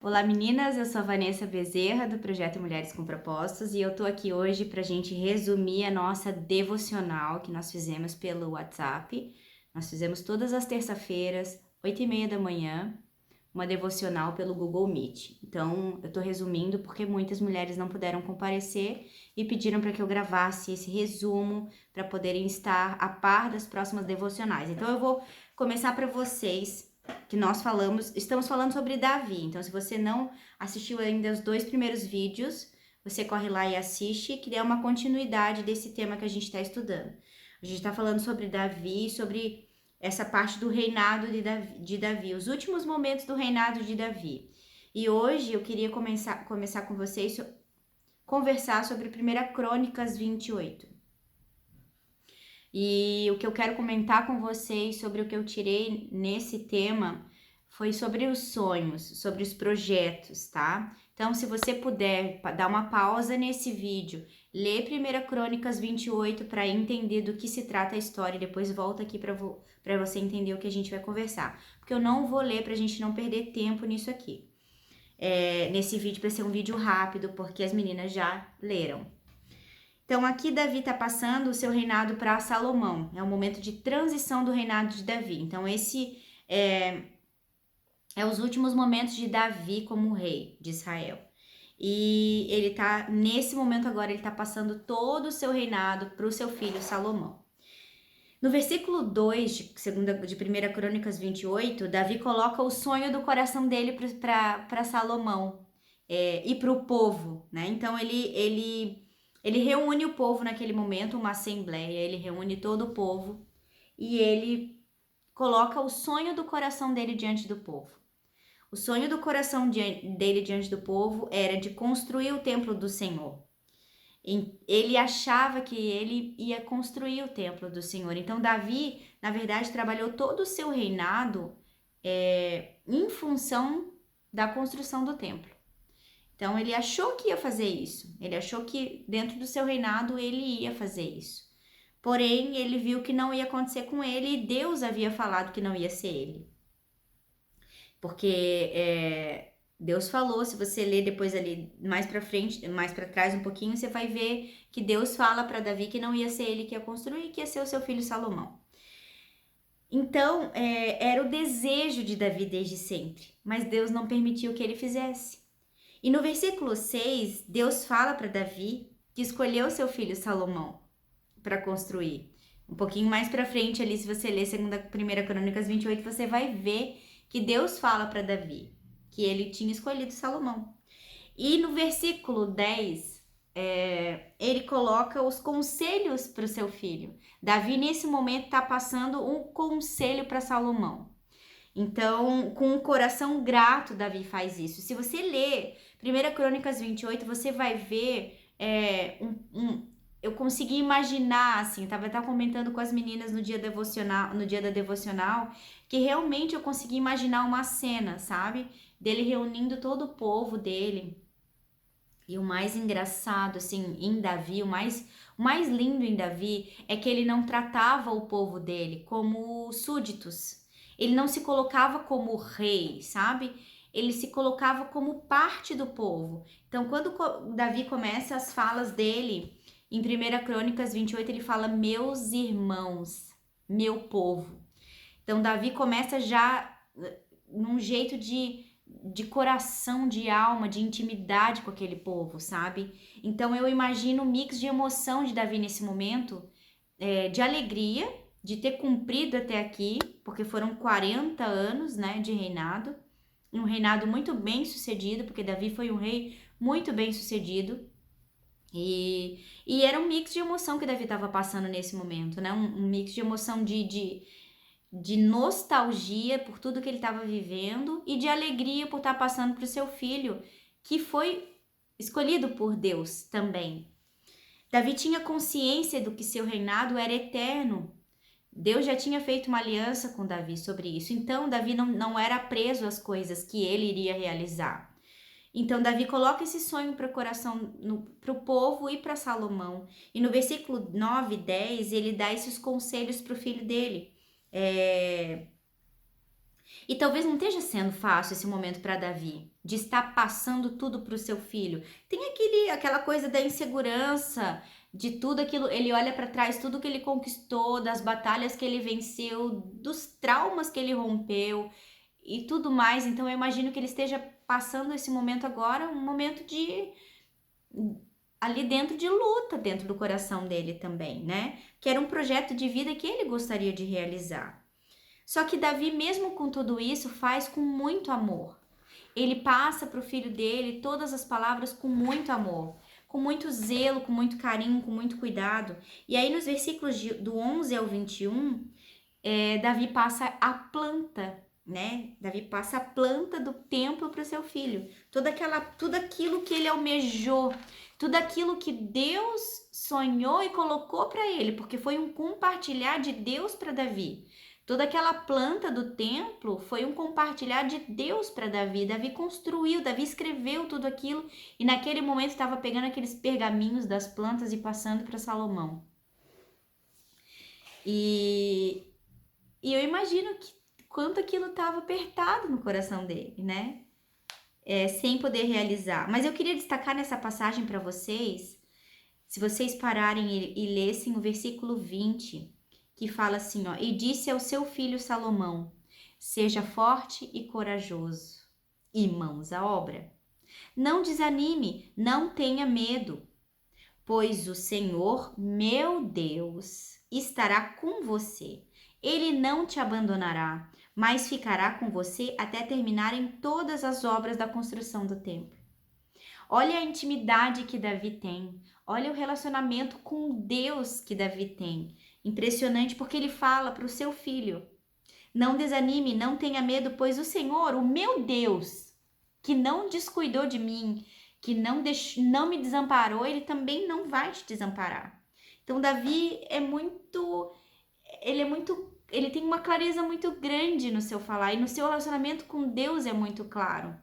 Olá meninas, eu sou a Vanessa Bezerra do projeto Mulheres com Propósitos e eu tô aqui hoje para a gente resumir a nossa devocional que nós fizemos pelo WhatsApp. Nós fizemos todas as terça-feiras, 8h30 da manhã, uma devocional pelo Google Meet. Então eu tô resumindo porque muitas mulheres não puderam comparecer e pediram para que eu gravasse esse resumo para poderem estar a par das próximas devocionais. Então eu vou começar para vocês que estamos falando sobre Davi. Então, se você não assistiu ainda os 2 primeiros vídeos, você corre lá e assiste, que é uma continuidade desse tema que a gente está estudando. A gente está falando sobre Davi, sobre essa parte do reinado de Davi, os últimos momentos do reinado de Davi. E hoje eu queria começar com vocês conversar sobre 1 Crônicas 28. E o que eu quero comentar com vocês sobre o que eu tirei nesse tema foi sobre os sonhos, sobre os projetos, tá? Então, se você puder dar uma pausa nesse vídeo, lê 1 Crônicas 28 para entender do que se trata a história e depois volta aqui para você entender o que a gente vai conversar. Porque eu não vou ler para a gente não perder tempo nisso aqui. Nesse vídeo, para ser um vídeo rápido, porque as meninas já leram. Então, aqui Davi está passando o seu reinado para Salomão. É um momento de transição do reinado de Davi. Então, esse é os últimos momentos de Davi como rei de Israel. E ele tá, nesse momento agora, ele tá passando todo o seu reinado para o seu filho Salomão. No versículo 2 de 1 Crônicas 28, Davi coloca o sonho do coração dele para Salomão e para o povo, né? Então, ele reúne o povo naquele momento, uma assembleia, ele reúne todo o povo e ele coloca o sonho do coração dele diante do povo. O sonho do coração dele diante do povo era de construir o templo do Senhor. Ele achava que ele ia construir o templo do Senhor. Então, Davi, na verdade, trabalhou todo o seu reinado em função da construção do templo. Então, ele achou que ia fazer isso. Ele achou que dentro do seu reinado ele ia fazer isso. Porém, ele viu que não ia acontecer com ele e Deus havia falado que não ia ser ele. Porque Deus falou, se você ler depois ali mais para frente, mais para trás um pouquinho, você vai ver que Deus fala para Davi que não ia ser ele que ia construir, que ia ser o seu filho Salomão. Então, era o desejo de Davi desde sempre, mas Deus não permitiu que ele fizesse. E no versículo 6, Deus fala para Davi que escolheu seu filho Salomão para construir. Um pouquinho mais para frente ali, se você ler 1 Crônicas 28, você vai ver que Deus fala para Davi que ele tinha escolhido Salomão. E no versículo 10, ele coloca os conselhos para o seu filho. Davi, nesse momento, está passando um conselho para Salomão. Então, com um coração grato, Davi faz isso. Se você ler 1 Crônicas 28, você vai ver eu consegui imaginar, assim, estava comentando com as meninas no dia da devocional, que realmente eu consegui imaginar uma cena, sabe? Dele reunindo todo o povo dele. E o mais engraçado, assim, em Davi, o mais lindo em Davi é que ele não tratava o povo dele como súditos. Ele não se colocava como rei, sabe? Ele se colocava como parte do povo. Então, quando Davi começa as falas dele, em 1 Crônicas 28, ele fala, meus irmãos, meu povo. Então, Davi começa já num jeito de coração, de alma, de intimidade com aquele povo, sabe? Então, eu imagino um mix de emoção de Davi nesse momento, de alegria, de ter cumprido até aqui, porque foram 40 anos, né, de reinado, um reinado muito bem sucedido, porque Davi foi um rei muito bem sucedido, e era um mix de emoção que Davi estava passando nesse momento, né, um mix de emoção de nostalgia por tudo que ele estava vivendo e de alegria por estar passando para o seu filho, que foi escolhido por Deus também. Davi tinha consciência do que seu reinado era eterno. Deus já tinha feito uma aliança com Davi sobre isso. Então, Davi não era preso às coisas que ele iria realizar. Então, Davi coloca esse sonho para o coração, para o povo e para Salomão. E no versículo 9 e 10, ele dá esses conselhos para o filho dele. E talvez não esteja sendo fácil esse momento para Davi. de estar passando tudo para o seu filho. Tem aquela coisa da insegurança, de tudo aquilo, ele olha para trás, tudo que ele conquistou, das batalhas que ele venceu, dos traumas que ele rompeu e tudo mais. Então eu imagino que ele esteja passando esse momento agora, um momento de ali dentro de luta, dentro do coração dele também, né? Que era um projeto de vida que ele gostaria de realizar. Só que Davi, mesmo com tudo isso, faz com muito amor. Ele passa para o filho dele todas as palavras com muito amor, com muito zelo, com muito carinho, com muito cuidado. E aí nos versículos do 11 ao 21, Davi passa a planta, né? Davi passa a planta do templo para o seu filho. Tudo aquilo que ele almejou, tudo aquilo que Deus sonhou e colocou para ele, porque foi um compartilhar de Deus para Davi. Toda aquela planta do templo foi um compartilhar de Deus para Davi. Davi construiu, Davi escreveu tudo aquilo e naquele momento estava pegando aqueles pergaminhos das plantas e passando para Salomão. E eu imagino que quanto aquilo estava apertado no coração dele, né? Sem poder realizar. Mas eu queria destacar nessa passagem para vocês, se vocês pararem e lessem o versículo 20, que fala assim, ó, e disse ao seu filho Salomão, seja forte e corajoso, e mãos à obra. Não desanime, não tenha medo, pois o Senhor, meu Deus, estará com você. Ele não te abandonará, mas ficará com você até terminarem todas as obras da construção do templo. Olha a intimidade que Davi tem, olha o relacionamento com Deus que Davi tem. Impressionante, porque ele fala para o seu filho, não desanime, não tenha medo, pois o Senhor, o meu Deus, que não descuidou de mim, que não me desamparou, ele também não vai te desamparar. Então Davi ele tem uma clareza muito grande no seu falar, e no seu relacionamento com Deus é muito claro.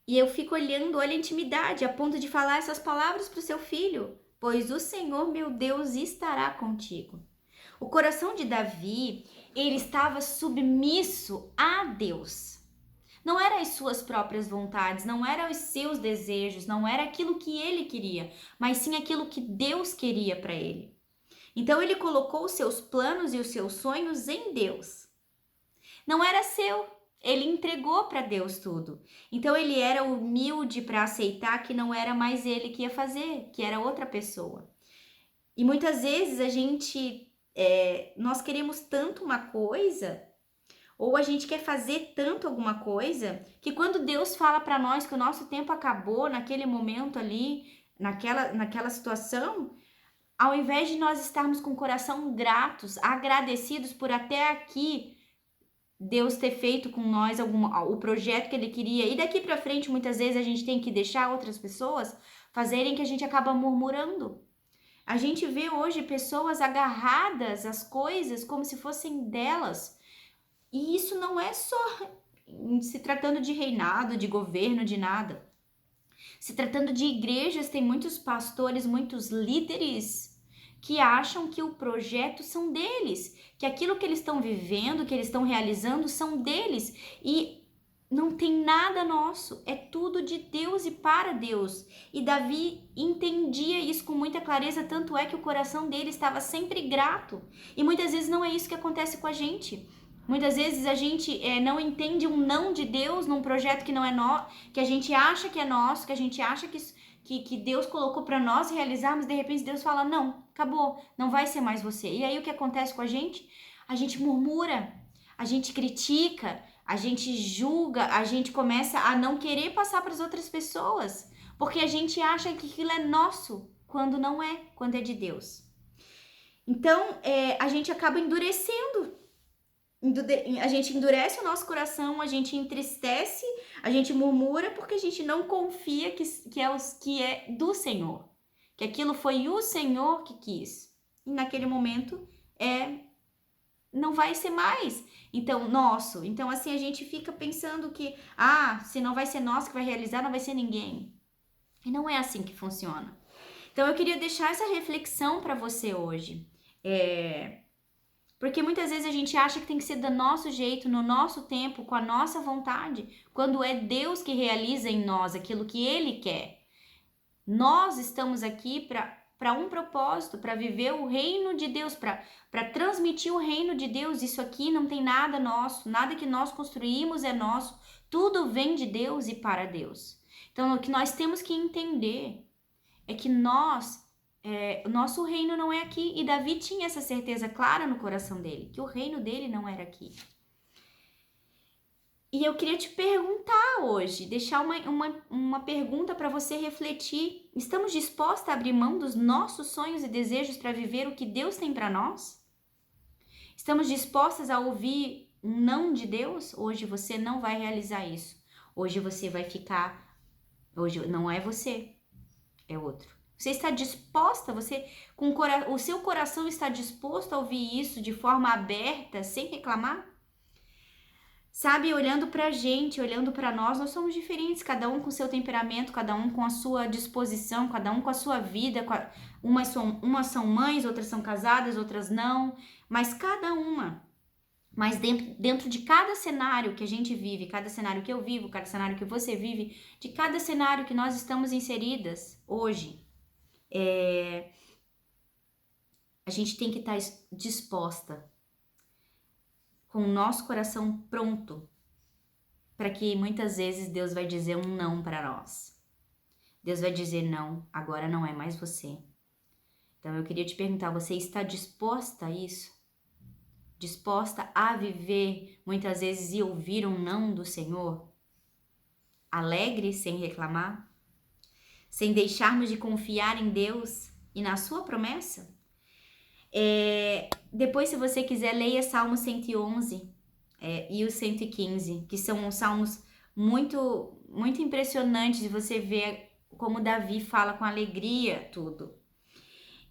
E eu fico olhando, olha a intimidade, a ponto de falar essas palavras para o seu filho, pois o Senhor, meu Deus, estará contigo. O coração de Davi, ele estava submisso a Deus. Não eram as suas próprias vontades, não eram os seus desejos, não era aquilo que ele queria, mas sim aquilo que Deus queria para ele. Então ele colocou os seus planos e os seus sonhos em Deus. Não era seu, ele entregou para Deus tudo. Então ele era humilde para aceitar que não era mais ele que ia fazer, que era outra pessoa. E muitas vezes nós queremos tanto uma coisa, ou a gente quer fazer tanto alguma coisa, que quando Deus fala para nós que o nosso tempo acabou naquele momento ali, naquela situação, ao invés de nós estarmos com o coração gratos, agradecidos por até aqui Deus ter feito com nós o projeto que Ele queria, e daqui para frente muitas vezes a gente tem que deixar outras pessoas fazerem, que a gente acaba murmurando. A gente vê hoje pessoas agarradas às coisas como se fossem delas, e isso não é só se tratando de reinado, de governo, de nada. Se tratando de igrejas, tem muitos pastores, muitos líderes que acham que o projeto são deles, que aquilo que eles estão vivendo, que eles estão realizando são deles, e não tem nada nosso, é tudo de Deus e para Deus. E Davi entendia isso com muita clareza, tanto é que o coração dele estava sempre grato. E muitas vezes não é isso que acontece com a gente. Muitas vezes a gente não entende um não de Deus num projeto que não é nosso, que a gente acha que é nosso, que a gente acha que Deus colocou para nós realizarmos, de repente Deus fala, não, acabou, não vai ser mais você. E aí o que acontece com a gente? A gente murmura, a gente critica, a gente julga, a gente começa a não querer passar para as outras pessoas, porque a gente acha que aquilo é nosso, quando não é, quando é de Deus. Então, a gente acaba endurecendo. A gente endurece o nosso coração, a gente entristece, a gente murmura porque a gente não confia que é do Senhor, que aquilo foi o Senhor que quis. E naquele momento não vai ser mais nosso. Então assim a gente fica pensando que se não vai ser nosso que vai realizar, não vai ser ninguém. E não é assim que funciona. Então eu queria deixar essa reflexão para você hoje. Porque muitas vezes a gente acha que tem que ser do nosso jeito, no nosso tempo, com a nossa vontade, quando é Deus que realiza em nós aquilo que Ele quer. Nós estamos aqui para um propósito, para viver o reino de Deus, para transmitir o reino de Deus. Isso aqui não tem nada nosso, nada que nós construímos é nosso, tudo vem de Deus e para Deus. Então, o que nós temos que entender é que o nosso reino não é aqui. E Davi tinha essa certeza clara no coração dele, que o reino dele não era aqui. E eu queria te perguntar hoje, deixar uma pergunta para você refletir. Estamos dispostos a abrir mão dos nossos sonhos e desejos para viver o que Deus tem para nós? Estamos dispostas a ouvir um não de Deus? Hoje você não vai realizar isso. Hoje você vai ficar... Hoje não é você, é outro. Você está disposta, o seu coração está disposto a ouvir isso de forma aberta, sem reclamar? Sabe, olhando pra gente, olhando pra nós somos diferentes, cada um com seu temperamento, cada um com a sua disposição, cada um com a sua vida. Umas são mães, outras são casadas, outras não, mas cada uma. Mas dentro de cada cenário que a gente vive, cada cenário que eu vivo, cada cenário que você vive, de cada cenário que nós estamos inseridas hoje, a gente tem que estar disposta, com o nosso coração pronto, para que muitas vezes Deus vai dizer um não para nós. Deus vai dizer não, agora não é mais você. Então eu queria te perguntar, você está disposta a isso? Disposta a viver muitas vezes e ouvir um não do Senhor? Alegre, sem reclamar? Sem deixarmos de confiar em Deus e na sua promessa? Depois, se você quiser, leia Salmo 111 e o 115, que são salmos muito, muito impressionantes de você ver como Davi fala com alegria tudo.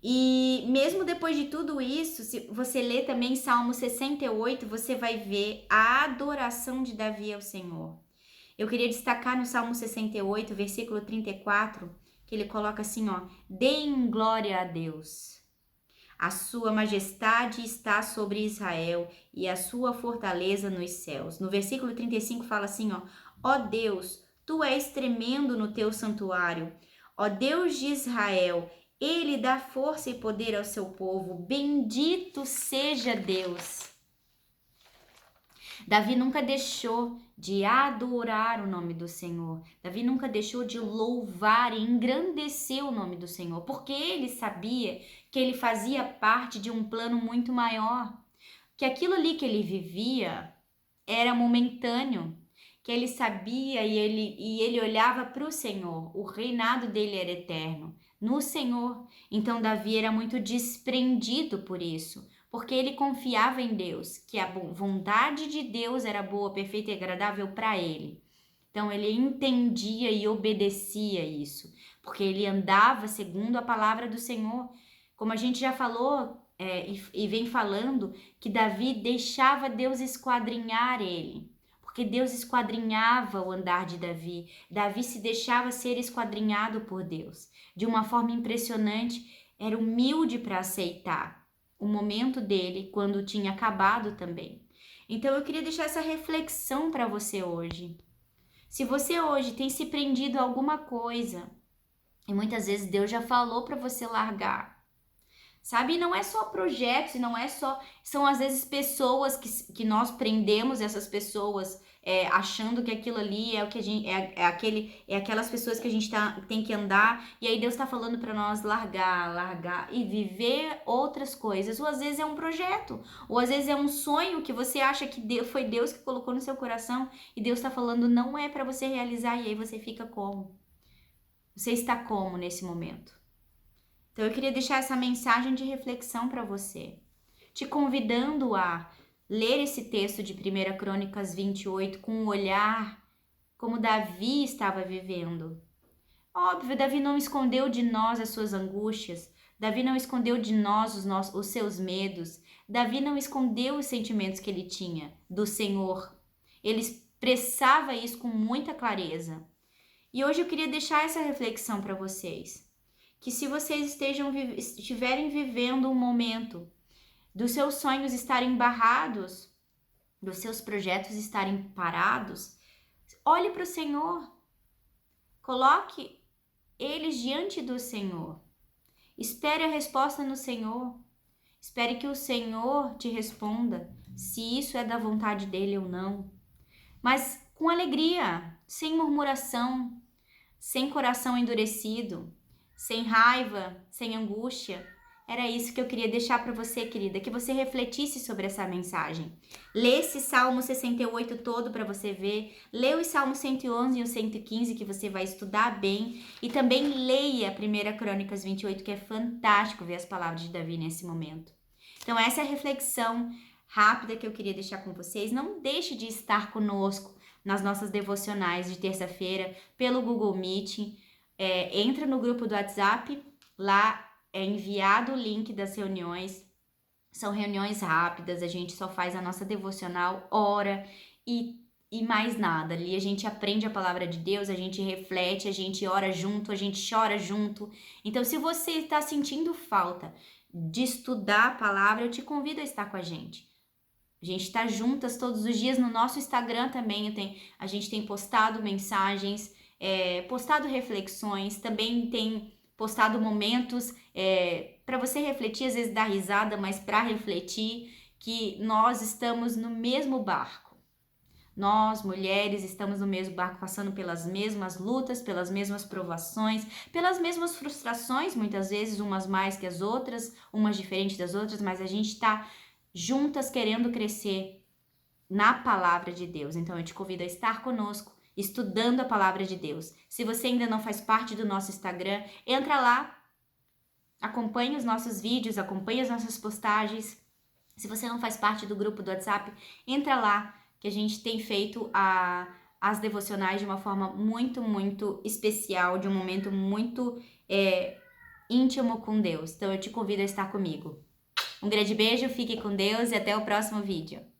E mesmo depois de tudo isso, se você ler também Salmo 68, você vai ver a adoração de Davi ao Senhor. Eu queria destacar no Salmo 68, versículo 34, que ele coloca assim, deem glória a Deus. A sua majestade está sobre Israel e a sua fortaleza nos céus. No versículo 35 fala assim, ó Deus, tu és tremendo no teu santuário. Ó Deus de Israel, ele dá força e poder ao seu povo. Bendito seja Deus. Davi nunca deixou de adorar o nome do Senhor. Davi nunca deixou de louvar e engrandecer o nome do Senhor, porque ele sabia que ele fazia parte de um plano muito maior, que aquilo ali que ele vivia era momentâneo, que ele sabia e ele olhava para o Senhor. O reinado dele era eterno, no Senhor. Então Davi era muito desprendido por isso, porque ele confiava em Deus, que a vontade de Deus era boa, perfeita e agradável para ele. Então ele entendia e obedecia isso, porque ele andava segundo a palavra do Senhor. Como a gente já falou e vem falando, que Davi deixava Deus esquadrinhar ele, porque Deus esquadrinhava o andar de Davi. Davi se deixava ser esquadrinhado por Deus de uma forma impressionante, era humilde para aceitar o momento dele quando tinha acabado também. Então eu queria deixar essa reflexão para você hoje. Se você hoje tem se prendido a alguma coisa, e muitas vezes Deus já falou para você largar, sabe? E não é só projetos, não é só... São às vezes pessoas que nós prendemos essas pessoas achando que aquilo ali é o que a gente... aquelas pessoas que a gente tem que andar, e aí Deus tá falando para nós largar e viver outras coisas. Ou às vezes é um projeto, ou às vezes é um sonho que você acha que foi Deus que colocou no seu coração, e Deus tá falando não é para você realizar, e aí você fica como? Você está como nesse momento? Então eu queria deixar essa mensagem de reflexão para você, te convidando a ler esse texto de 1 Crônicas 28 com um olhar como Davi estava vivendo. Óbvio, Davi não escondeu de nós as suas angústias, Davi não escondeu de nós os seus medos, Davi não escondeu os sentimentos que ele tinha do Senhor. Ele expressava isso com muita clareza. E hoje eu queria deixar essa reflexão para vocês. Que se vocês estiverem vivendo um momento dos seus sonhos estarem barrados, dos seus projetos estarem parados, olhe para o Senhor, coloque eles diante do Senhor, espere a resposta no Senhor, espere que o Senhor te responda se isso é da vontade dele ou não, mas com alegria, sem murmuração, sem coração endurecido, sem raiva, sem angústia. Era isso que eu queria deixar para você, querida, que você refletisse sobre essa mensagem. Lê esse Salmo 68 todo para você ver. Lê os Salmos 111 e o 115 que você vai estudar bem. E também leia 1 Crônicas 28, que é fantástico ver as palavras de Davi nesse momento. Então essa é a reflexão rápida que eu queria deixar com vocês. Não deixe de estar conosco nas nossas devocionais de terça-feira pelo Google Meet. Entra no grupo do WhatsApp, lá é enviado o link das reuniões, são reuniões rápidas, a gente só faz a nossa devocional, ora e mais nada. Ali a gente aprende a palavra de Deus, a gente reflete, a gente ora junto, a gente chora junto. Então, se você está sentindo falta de estudar a palavra, eu te convido a estar com a gente. A gente está juntas todos os dias no nosso Instagram também, a gente tem postado mensagens, postado reflexões, também tem postado momentos para você refletir, às vezes dar risada, mas para refletir que nós estamos no mesmo barco. Nós, mulheres, estamos no mesmo barco, passando pelas mesmas lutas, pelas mesmas provações, pelas mesmas frustrações, muitas vezes umas mais que as outras, umas diferentes das outras, mas a gente está juntas querendo crescer na palavra de Deus. Então eu te convido a estar conosco, estudando a palavra de Deus. Se você ainda não faz parte do nosso Instagram, entra lá, acompanhe os nossos vídeos, acompanhe as nossas postagens. Se você não faz parte do grupo do WhatsApp, entra lá, que a gente tem feito as devocionais de uma forma muito, muito especial, de um momento muito íntimo com Deus. Então eu te convido a estar comigo. Um grande beijo, fique com Deus e até o próximo vídeo.